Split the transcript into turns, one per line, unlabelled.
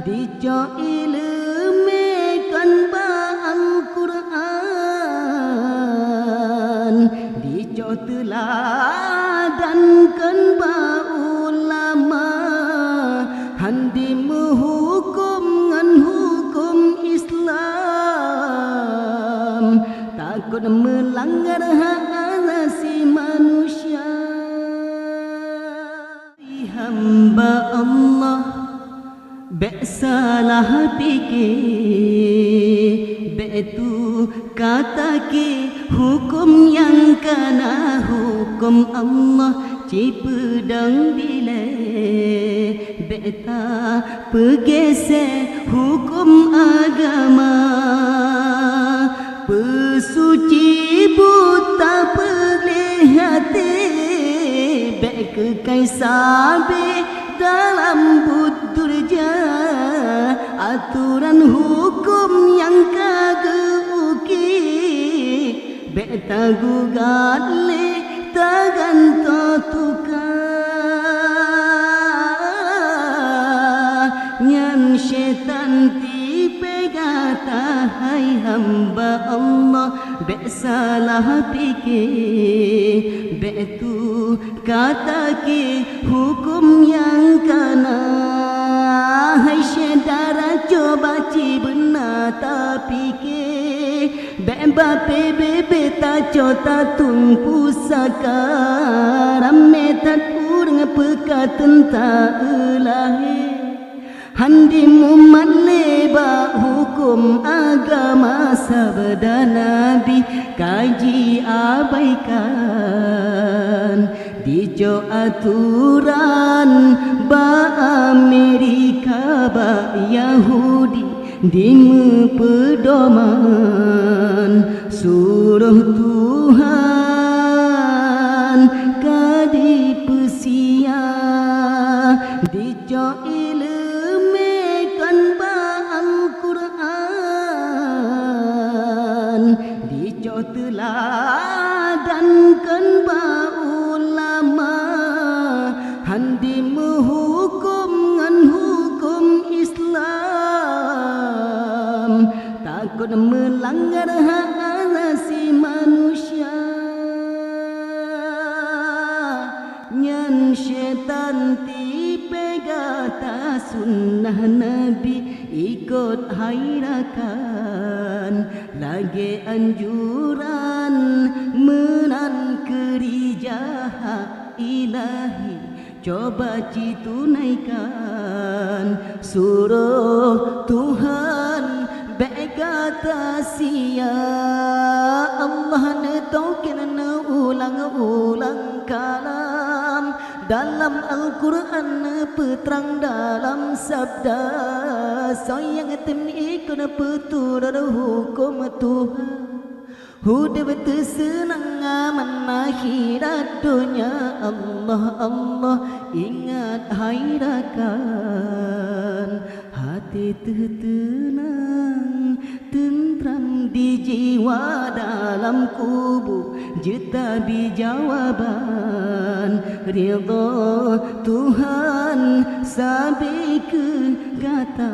Dico ilmekan ba Al-Quran, dico teladankan ba ulama, handi menghukum ngan hukum Islam, takut melanggar hak asasi manusia. Hamba Allah salah fikir, betu kata ke hukum yang kena hukum Allah cipedang bila beta pergeser hukum agama, pesuci buta perlihati bek kekai sabi dalam budurja, aturan hukum yang kageuki beta gugat le tagan totuka nyan syaitan tipe gata. Hai hamba Allah bek salah fikir, betu kata ke hukum yang kena. Hai syedara coba ci benar tapi ke beba pebe ta cota tung pusaka ramme tat urang pekatan ta elahe, handi mumat leba hukum agama sabda Nabi kaji abaikan, dijo aturan ba Amerika ba Yahudi di pedoman suruh Tuhan kadi pesia, dijo ilmekan ba Al-Quran, dijo teladankan ba ulama, handi menghukum ngan hukum Islam, takut melanggar hak asasi manusia. Nyan syaitan tipe gata sunnah Nabi ikut hairakan, lagi anjuran menan kerja ilahi coba ci tunaikan, suruh Tuhan begata sia Allah ne taukin ne ulang-ulang kalam dalam Al-Quran ne peterang dalam sabda sayang tem ikut petur hukum Tuhan. Huda betul senang aman akhirat dunia. Allah Allah ingat hairakan, hati tenang tentram di jiwa dalam kubur juta jawaban ridha Tuhan sampai ke gata.